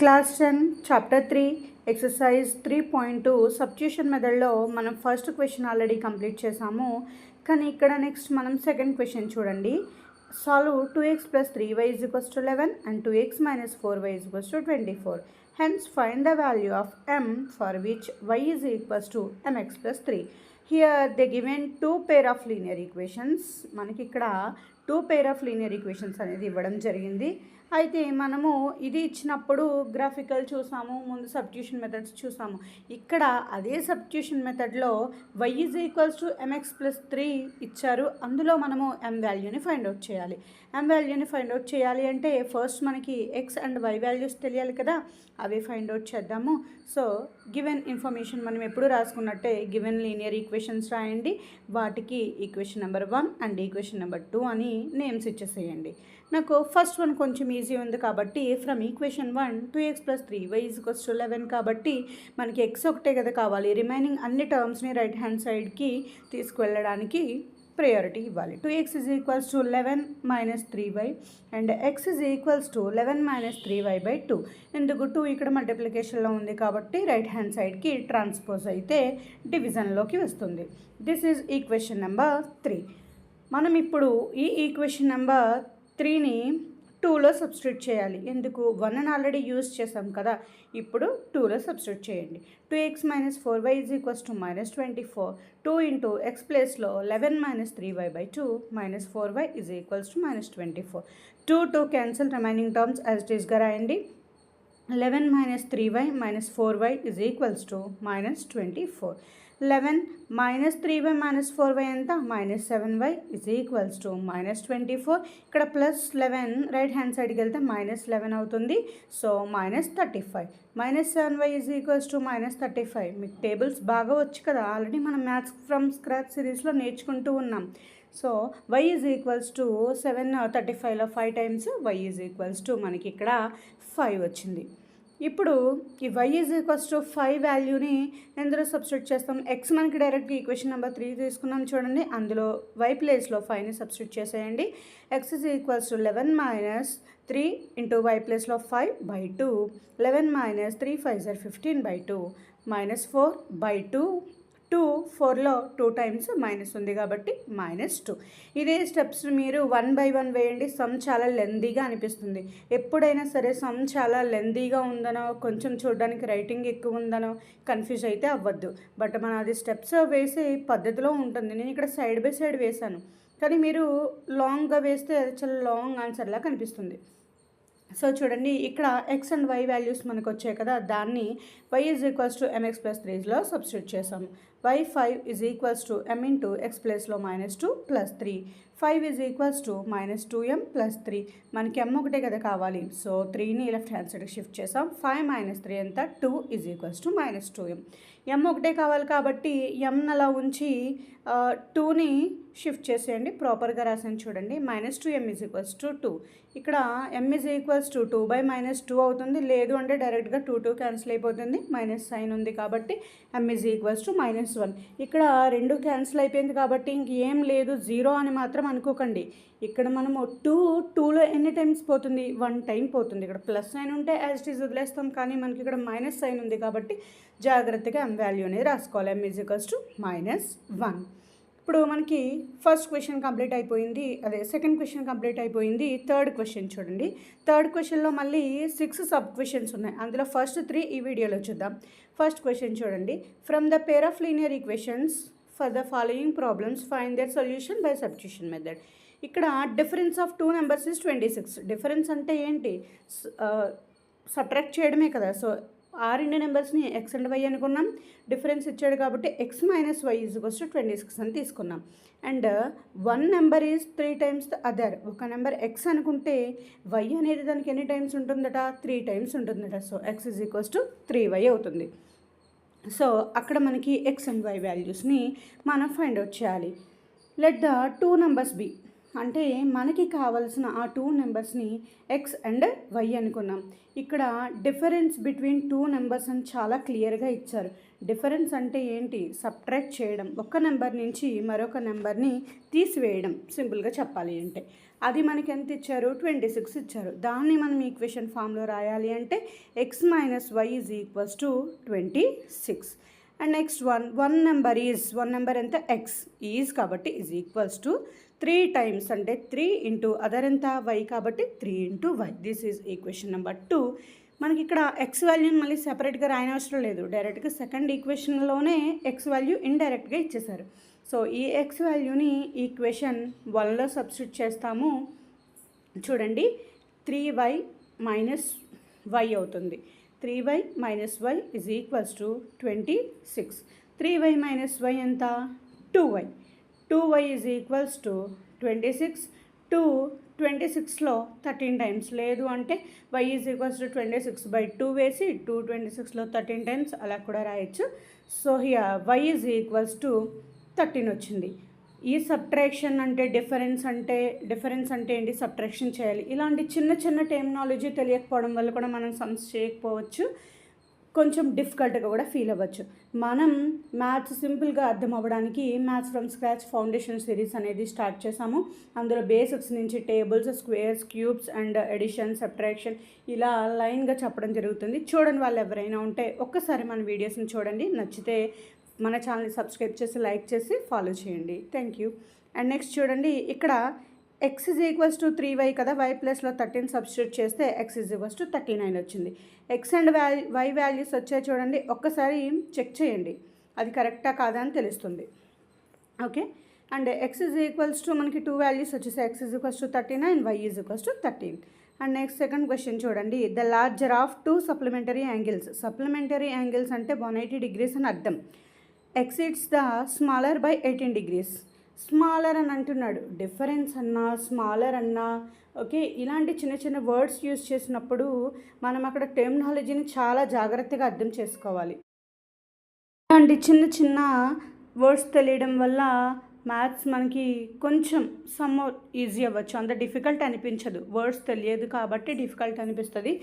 Class 10 chapter 3 exercise 3.2 substitution మెథడ్లో మనం first question already complete చేసాము. కానీ ఇక్కడ నెక్స్ట్ మనం సెకండ్ క్వశ్చన్ చూడండి. Solve 2x plus 3y is equals to 11 and 2x minus 4y is equals to 24. Hence find the value of m for which y is equals to mx plus 3. Here they given two pair of linear equations. మనకి ఇక్కడ 2 pair of linear equations అనేది ఇవ్వడం జరిగింది. అయితే మనము ఇది ఇచ్చినప్పుడు graphical చూసాము, ముందు సబ్స్టిట్యూషన్ మెథడ్స్ చూసాము. ఇక్కడ అదే సబ్స్టిట్యూషన్ మెథడ్లో y is equals to mx plus 3 ఇచ్చారు. అందులో మనము m వాల్యూని ఫైండ్ అవుట్ చేయాలి. m వాల్యూని ఫైండ్ అవుట్ చేయాలి అంటే ఫస్ట్ మనకి x అండ్ y వాల్యూస్ తెలియాలి కదా, అవి ఫైండ్ అవుట్ చేద్దాము. సో గివెన్ ఇన్ఫర్మేషన్ మనం ఎప్పుడు రాసుకున్నట్టే గివెన్ లీనియర్ ఈక్వేషన్స్ రాయండి, వాటికి equation number 1 and equation number 2 అని నేమ్స్ ఇచ్చేసేయండి. నాకు ఫస్ట్ వన్ కొంచెం ఈజీ ఉంది కాబట్టి from equation 1 2x plus 3y is equals to 11 కాబట్టి మనకి x ఒకటే కదా కావాలి. రిమైనింగ్ అన్ని టర్మ్స్ని రైట్ హ్యాండ్ సైడ్కి తీసుకువెళ్ళడానికి ప్రయారిటీ ఇవ్వాలి. 2x is equals to 11 minus 3y and x is equals to 11 minus 3y by 2. ఎందుకు 2 ఇక్కడ మల్టిప్లికేషన్లో ఉంది కాబట్టి రైట్ హ్యాండ్ సైడ్కి ట్రాన్స్పోజ్ అయితే డివిజన్లోకి వస్తుంది. This is equation number 3. మనం ఇప్పుడు ఈ ఈక్వేషన్ నెంబర్ 3ని 2లో సబ్స్టిట్యూట్ చేయాలి. ఎందుకు 1 ఆల్రెడీ యూజ్ చేసాం కదా, ఇప్పుడు 2లో సబ్స్టిట్యూట్ చేయండి. 2x minus 4y is equals to minus 24. 2 into x ప్లేస్లో 11 minus 3y by 2 minus 4y is equals to minus 24. 2 cancel, remaining terms as it ఈస్గా రాయండి. 11 minus 3y minus 4y is equals to minus 24. 11 minus 3y minus 4y ఎంత minus 7y is equals to minus 24. ఇక్కడ plus 11 right hand సైడ్కి వెళ్తే minus 11 అవుతుంది. So minus 35. minus 7y is equals to minus 35. మీకు tables బాగా వచ్చు కదా, already మనం మ్యాథ్స్ ఫ్రమ్ స్క్రాచ్ సిరీస్లో నేర్చుకుంటూ ఉన్నాం. So y is equals to 735లో 5 times y is equals to మనకి ఇక్కడ 5 వచ్చింది. ఇప్పుడు ఈ y ఈజ్ ఈక్వల్స్ టు 5 వాల్యూని ఎందులో సబ్స్టిట్యూట్ చేస్తాం? x మనకి డైరెక్ట్గా ఈక్వేషన్ నెంబర్ 3 తీసుకున్నాం చూడండి, అందులో y ప్లేస్లో 5ని సబ్స్టిట్యూట్ చేసేయండి. x is equals to 11 minus 3 into y ప్లేస్లో 5 by 2. 11 minus 3 5 15 by 2 minus 4 by 2. 4లో 2 times minus ఉంది కాబట్టి -2. ఇదే స్టెప్స్ మీరు 1 by 1 వేయండి. సమ్ చాలా లెందీగా అనిపిస్తుంది. ఎప్పుడైనా సరే సమ్ చాలా లెందీగా ఉందనో, కొంచెం చూడడానికి రైటింగ్ ఎక్కువ ఉందనో కన్ఫ్యూజ్ అయితే అవ్వద్దు. బట్ మన అది స్టెప్స్ వేసే పద్ధతిలో ఉంటుంది. నేను ఇక్కడ సైడ్ బై సైడ్ వేశాను, కానీ మీరు లాంగ్గా వేస్తే అది చాలా లాంగ్ ఆన్సర్లా కనిపిస్తుంది. సో చూడండి, ఇక్కడ x అండ్ y వాల్యూస్ మనకు వచ్చాయి కదా, దాన్ని y is equals to mx plus 3లో సబ్స్టిట్యూట్ చేసాము. y 5 is equals to m into x ప్లేస్లో -2 plus 3. 5 is equals to -2m plus 3. మనకి m ఒకటే కదా కావాలి, సో 3ని లెఫ్ట్ హ్యాండ్ సైడ్కి షిఫ్ట్ చేసాం. 5 మైనస్ 3 ఎంత 2 is equals to -2m. m ఒకటే కావాలి కాబట్టి m అలా ఉంచి 2ని షిఫ్ట్ చేసేయండి. ప్రాపర్గా రాసాను చూడండి. -2m is equals to 2. ఇక్కడ m is equals to 2 by -2 అవుతుంది. లేదు అంటే డైరెక్ట్గా 2 క్యాన్సిల్ అయిపోతుంది, మైనస్ సైన్ ఉంది కాబట్టి m ఈజ్ ఈక్వల్స్ టు -1. ఇక్కడ 2 క్యాన్సిల్ అయిపోయింది కాబట్టి ఇంకేం లేదు, 0 అని మాత్రం అనుకోకండి. ఇక్కడ మనము 2లో ఎన్ని టైమ్స్ పోతుంది? 1 టైం పోతుంది. ఇక్కడ ప్లస్ సైన్ ఉంటే యాజ్ ఇట్ ఈజ్ వదిలేస్తాం, కానీ మనకి ఇక్కడ మైనస్ సైన్ ఉంది కాబట్టి జాగ్రత్తగా m వాల్యూ అనేది రాసుకోవాలి. m is equals to -1. ఇప్పుడు మనకి ఫస్ట్ క్వశ్చన్ కంప్లీట్ అయిపోయింది, అదే సెకండ్ క్వశ్చన్ కంప్లీట్ అయిపోయింది. థర్డ్ క్వశ్చన్ చూడండి. థర్డ్ క్వశ్చన్లో మళ్ళీ 6 సబ్ క్వశ్చన్స్ ఉన్నాయి. అందులో ఫస్ట్ 3 ఈ వీడియోలో చూద్దాం. ఫస్ట్ క్వశ్చన్ చూడండి. From the pair of linear equations for the following problems find their solution by substitution method. ఇక్కడ difference of 2 numbers is 26. Difference అంటే ఏంటి? సబ్ట్రాక్ట్ చేయడమే కదా. సో ఆ 2 నెంబర్స్ని x అండ్ y అనుకున్నాం. డిఫరెన్స్ ఇచ్చాడు కాబట్టి x minus y is equals to 26 అని తీసుకున్నాం. And 1 number is 3 times the other. ఒక నెంబర్ x అనుకుంటే y అనేది దానికి ఎన్ని టైమ్స్ ఉంటుందట? 3 టైమ్స్ ఉంటుందట. So x is equals to 3y అవుతుంది. సో అక్కడ మనకి x అండ్ y వాల్యూస్ని మనం ఫైండ్ అవుట్ చేయాలి. Let the 2 numbers be. అంటే మనకి కావాల్సిన ఆ 2 నెంబర్స్ని ఎక్స్ అండ్ వై అనుకున్నాం. ఇక్కడ డిఫరెన్స్ బిట్వీన్ 2 నెంబర్స్ అని చాలా క్లియర్గా ఇచ్చారు. డిఫరెన్స్ అంటే ఏంటి? సబ్ట్రాక్ట్ చేయడం, ఒక నెంబర్ నుంచి మరొక నెంబర్ని తీసివేయడం, సింపుల్గా చెప్పాలి అంటే. అది మనకి ఎంత ఇచ్చారు? 26 ఇచ్చారు. దాన్ని మనం ఈక్వేషన్ ఫామ్లో రాయాలి అంటే x minus y is equals to 26. And next one number ఎంత? ఎక్స్ ఈజ్ కాబట్టి ఈజ్ ఈక్వల్స్ టు 3 టైమ్స్ అంటే 3 ఇంటూ అదర్ ఎంత? వై కాబట్టి 3 into y. This is equation number 2. మనకి ఇక్కడ ఎక్స్ వాల్యూని మళ్ళీ సెపరేట్గా రాయనవసరం లేదు. డైరెక్ట్గా సెకండ్ ఈక్వేషన్లోనే ఎక్స్ వాల్యూ ఇండైరెక్ట్గా ఇచ్చేసారు. సో ఈ ఎక్స్ వాల్యూని ఈక్వేషన్ 1లో సబ్స్టిట్యూట్ చేస్తాము. చూడండి, 3y మైనస్ వై అవుతుంది. 3y minus y is equals to 26. 3y minus y ఎంత? 2y. 2y is equals to 26. 26లో 13 టైమ్స్, లేదు అంటే y ఈజ్ ఈక్వల్స్ టు 26/2 వేసి 26లో 13 టైమ్స్ అలా కూడా రాయొచ్చు. So here y is equals to 13 వచ్చింది. ఈ సబ్ట్రాక్షన్ అంటే డిఫరెన్స్ అంటే ఏంటి? సబ్ట్రాక్షన్ చేయాలి. ఇలాంటి చిన్న చిన్న టెర్మినాలజీ తెలియకపోవడం వల్ల కూడా మనం సమ్స్ చేయకపోవచ్చు, కొంచెం డిఫికల్ట్గా కూడా ఫీల్ అవ్వచ్చు. మనం మ్యాథ్స్ సింపుల్గా అర్థం అవ్వడానికి maths from scratch foundation series అనేది స్టార్ట్ చేసాము. అందులో బేసిక్స్ నుంచి tables, squares, cubes and addition, subtraction ఇలా లైన్గా చెప్పడం జరుగుతుంది. చూడని వాళ్ళు ఎవరైనా ఉంటే ఒక్కసారి మన వీడియోస్ని చూడండి. నచ్చితే మన ఛానల్ని సబ్స్క్రైబ్ చేసి, లైక్ చేసి ఫాలో చేయండి. Thank you. అండ్ నెక్స్ట్ చూడండి, ఇక్కడ X is equals to 3y కదా, వై ప్లస్లో 13 సబ్స్టిట్యూట్ చేస్తే ఎక్స్ ఈజ్ ఈక్వల్స్ టు 39 వచ్చింది. ఎక్స్ అండ్ వై వాల్యూస్ వచ్చాయి చూడండి, ఒక్కసారి చెక్ చేయండి అది కరెక్టా కాదా అని తెలుస్తుంది. Okay, and x is equals to మనకి 2 వాల్యూస్ వచ్చేసాయి. X is equals to 39, y is equals to 13. And next second question చూడండి, the larger of 2 supplementary angles. Supplementary angles అంటే 180 degrees అని అర్థం. Exceeds the smaller by 18 degrees. Smaller అని అంటున్నాడు, difference అన్నా smaller అన్నా ఓకే, ఇలాంటి చిన్న చిన్న వర్డ్స్ యూజ్ చేసినప్పుడు మనం అక్కడ టెర్మినాలజీని చాలా జాగ్రత్తగా అర్థం చేసుకోవాలి. ఇలాంటి చిన్న చిన్న వర్డ్స్ తెలియడం వల్ల మ్యాథ్స్ మనకి కొంచెం సమ్ ఈజీ అవ్వచ్చు, అంత డిఫికల్ట్ అనిపించదు. వర్డ్స్ తెలియదు కాబట్టి డిఫికల్ట్ అనిపిస్తుంది.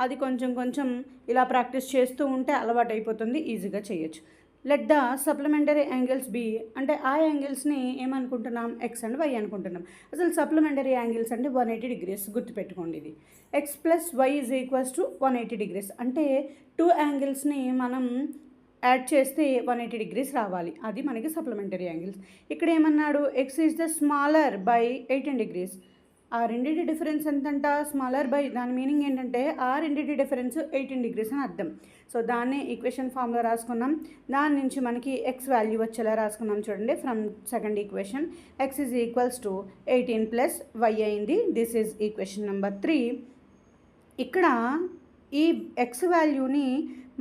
అది కొంచెం ఇలా ప్రాక్టీస్ చేస్తూ ఉంటే అలవాటు అయిపోతుంది, ఈజీగా చేయొచ్చు. Let the supplementary angles be అంటే ఆ యాంగిల్స్ని ఏమనుకుంటున్నాం? ఎక్స్ అండ్ వై అనుకుంటున్నాం. అసలు సప్లిమెంటరీ యాంగిల్స్ అంటే 180 degrees, గుర్తుపెట్టుకోండి. ఇది x plus y is equals to 180 degrees. అంటే 2 యాంగిల్స్ని మనం యాడ్ చేస్తే 180 degrees రావాలి. అది మనకి సప్లిమెంటరీ యాంగిల్స్. ఇక్కడ ఏమన్నాడు? X is the smaller by 18 degrees. ఆ రెండింటి డిఫరెన్స్ ఎంతంట? స్మాలర్ బై, దాని మీనింగ్ ఏంటంటే ఆ రెండింటి డిఫరెన్స్ 18 degrees అని అర్థం. సో దాన్ని ఈక్వేషన్ ఫామ్లో రాసుకున్నాం. దాని నుంచి మనకి ఎక్స్ వాల్యూ వచ్చేలా రాసుకున్నాం. చూడండి, from second equation x is equals to 18 plus y అయింది. This is equation number 3. ఇక్కడ ఈ ఎక్స్ వాల్యూని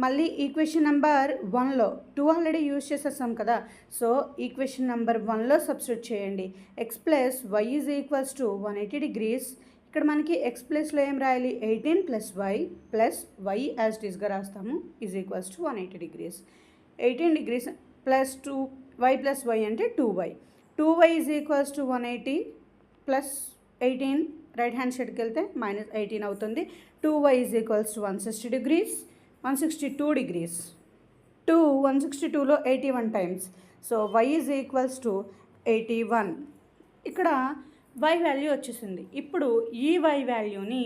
మళ్ళీ ఈక్వేషన్ నెంబర్ 1లో 2 ఆల్రెడీ యూజ్ చేసేస్తాం కదా, సో ఈక్వేషన్ నెంబర్ 1లో సబ్స్టిట్యూట్ చేయండి. X plus y is equals to 180 degrees. ఇక్కడ మనకి ఎక్స్ ప్లస్లో ఏం రాయాలి? 18 ప్లస్ వై యాజ్ ఇట్ ఈస్గా రాస్తాము, is equals to 180 degrees. 18 degrees plus 2y plus y అంటే 2y. 2y is equals to 180 plus 18, right hand సైడ్కి వెళ్తే మైనస్ 18 అవుతుంది. 2y is equals to 162 degrees. 162లో 81 times, so y is equals to 81. ఇక్కడ y value వచ్చేసింది. ఇప్పుడు ఈ y వాల్యూని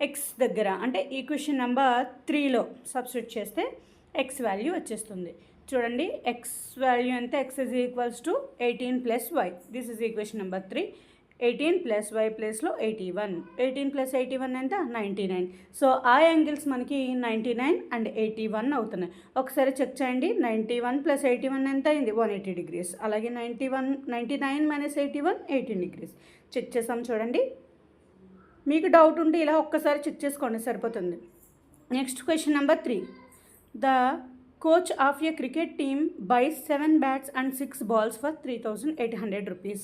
ఎక్స్ దగ్గర అంటే ఈక్వేషన్ నెంబర్ 3లో సబ్స్టిట్యూట్ చేస్తే ఎక్స్ వాల్యూ వచ్చేస్తుంది. చూడండి, ఎక్స్ వాల్యూ ఎంత? X is equals to 18 plus y. This is equation number 3. 18 plus y ప్లస్లో 81. 18 ప్లస్ 81 ఎంత? 99. సో ఆ యాంగిల్స్ మనకి 99 అండ్ 81 అవుతున్నాయి. ఒకసారి చెక్ చేయండి, 91 ప్లస్ 81 ఎంత అయింది? 180 degrees. అలాగే 99 మైనస్ 81 18 degrees. చెక్ చేసాం చూడండి. మీకు డౌట్ ఉంటే ఇలా ఒక్కసారి చెక్ చేసుకోండి, సరిపోతుంది. Next question number 3. The coach of a cricket team buys 7 bats and 6 balls for 3,800 rupees.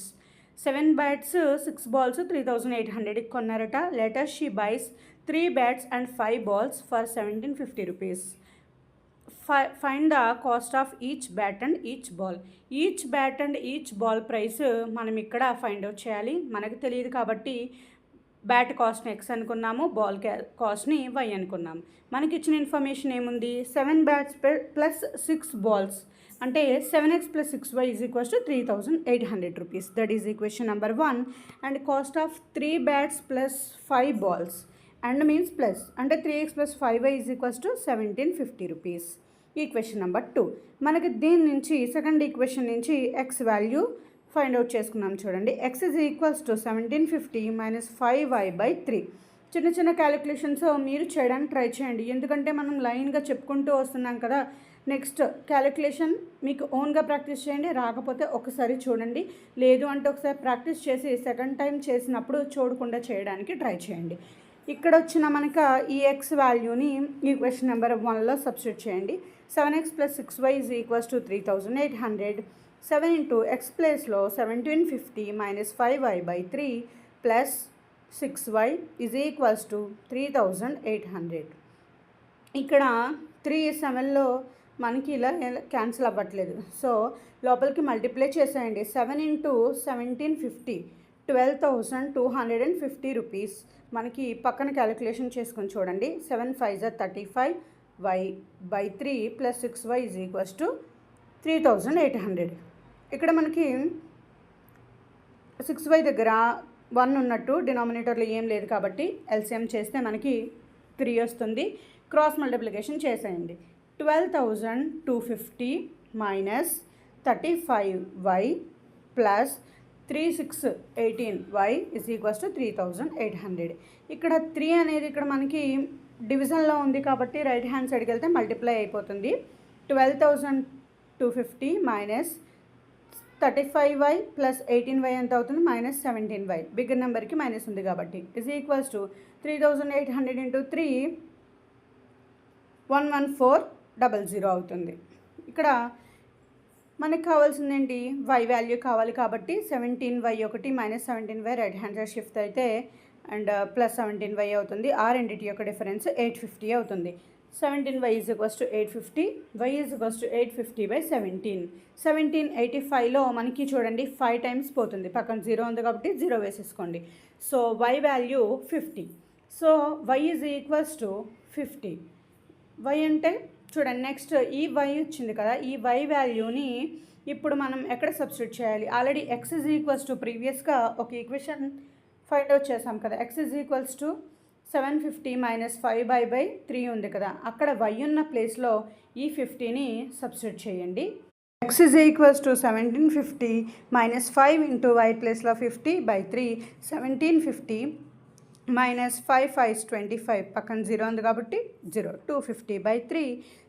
7 bats 6 balls 3,800 కొన్నారట. Later she buys 3 bats and 5 balls for 1,750 rupees. Find the cost of each bat and each ball. Each bat and each ball price మనం ఇక్కడ find out చేయాలి. మనకు తెలియదు కాబట్టి bat కాస్ట్ని x అనుకున్నాము, ball కాస్ట్ని వై అనుకున్నాము. మనకి ఇచ్చిన ఇన్ఫర్మేషన్ ఏముంది, 7 బ్యాట్స్ ప్లస్ 6 బాల్స్ అంటే 7x + 6y = 3,800 rupees. That is equation number 1. And cost of 3 bats plus 5 balls and means plus అంటే 3x + 5y = 1,750 rupees. Equation number 2. మనకి దీని నుంచి సెకండ్ ఈక్వేషన్ నుంచి ఎక్స్ వాల్యూ ఫైండ్ అవుట్ చేసుకున్నాం. చూడండి, x = 1750 - 5y/3. చిన్న చిన్న క్యాలిక్యులేషన్స్ మీరు చేయడానికి ట్రై చేయండి, ఎందుకంటే మనం లైన్గా చెప్పుకుంటూ వస్తున్నాం కదా. నెక్స్ట్ క్యాలిక్యులేషన్ మీకు ఓన్గా ప్రాక్టీస్ చేయండి, రాకపోతే ఒకసారి చూడండి, లేదు అంటే ఒకసారి ప్రాక్టీస్ చేసి సెకండ్ టైం చేసినప్పుడు చూడకుండా చేయడానికి ట్రై చేయండి. ఇక్కడ వచ్చిన మనకు ఈ ఎక్స్ వాల్యూని ఈక్వేషన్ నెంబర్ 1లో సబ్స్టిట్యూట్ చేయండి. 7x + 6y = 3,800. 7 × x ప్లేస్లో 1750 - 5y/3 ప్లస్ 6y = 3,800. ఇక్కడ 3 7లో మనకి ఇలా క్యాన్సిల్ అవ్వట్లేదు, సో లోపలికి మల్టిప్లై చేసేయండి. 7 × 1750 12,250 రూపీస్. మనకి పక్కన క్యాలిక్యులేషన్ చేసుకొని చూడండి. 7 5 35 y/3 ప్లస్ 6y = 3,800. ఇక్కడ మనకి 6y దగ్గర 1 ఉన్నట్టు డినామినేటర్లో ఏం లేదు కాబట్టి ఎల్సిఎం చేస్తే మనకి 3 వస్తుంది. క్రాస్ మల్టిప్లికేషన్ చేసేయండి. 12,250 - 35y ప్లస్ 3 6 18y = 3,800. ఇక్కడ 3 అనేది ఇక్కడ మనకి డివిజన్లో ఉంది కాబట్టి రైట్ హ్యాండ్ సైడ్కి వెళ్తే మల్టిప్లై అయిపోతుంది. 12,250 - 35y ప్లస్ 18y ఎంత అవుతుంది, -17y. బిగ్గర్ నెంబర్కి మైనస్ ఉంది కాబట్టి = 3,800 × 3 11400 అవుతుంది. ఇక్కడ మనకు కావాల్సింది ఏంటి, y వాల్యూ కావాలి కాబట్టి 17y ఒకటి -17y right hand side shift అయితే అండ్ ప్లస్ 17y అవుతుంది. ఆ రెండింటి యొక్క డిఫరెన్స్ 850 అవుతుంది. 17y = 850, y = 850/17. 1785లో మనకి చూడండి 5 టైమ్స్ పోతుంది, పక్కన 0 ఉంది కాబట్టి 0 వేసేసుకోండి. So y value 50. So y = 50. y అంటే చూడండి, నెక్స్ట్ ఈ y వచ్చింది కదా, ఈ y వాల్యూని ఇప్పుడు మనం ఎక్కడ సబ్స్టిట్యూట్ చేయాలి. ఆల్రెడీ x = ప్రీవియస్గా ఒక ఈక్వేషన్ ఫైండ్ అవుట్ చేసాం కదా. x = 750 - 5y/3 ఉంది కదా, అక్కడ y ఉన్న ప్లేస్లో ఈ 50ని సబ్స్టిట్యూట్ చేయండి. x = 1750 - 5 × y ప్లేస్లో 50/3. 1750 - 5 5 25, పక్కన 0 ఉంది కాబట్టి 0. 250/3.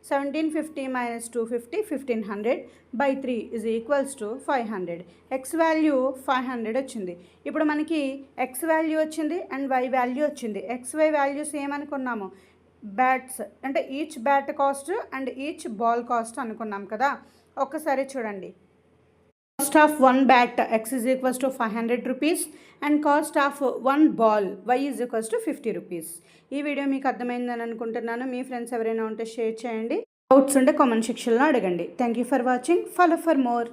1750 - 250 1500/3 = 500. x వాల్యూ 500 వచ్చింది. ఇప్పుడు మనకి x వాల్యూ వచ్చింది అండ్ y వాల్యూ వచ్చింది. xy వాల్యూస్ ఏమనుకున్నాము, బ్యాట్స్ అంటే each bat cost and each ball cost అనుకున్నాం కదా. ఒక్కసారి చూడండి, cost of 1 bat x = 500 rupees and cost of 1 ball y = 50 rupees. ఈ వీడియో మీకు అర్థమైందని అనుకుంటున్నాను. మీ ఫ్రెండ్స్ ఎవరైనా ఉంటే షేర్ చేయండి, డౌట్స్ ఉంటే కామెంట్ సెక్షన్లో అడగండి. Thank you for watching. Follow for more.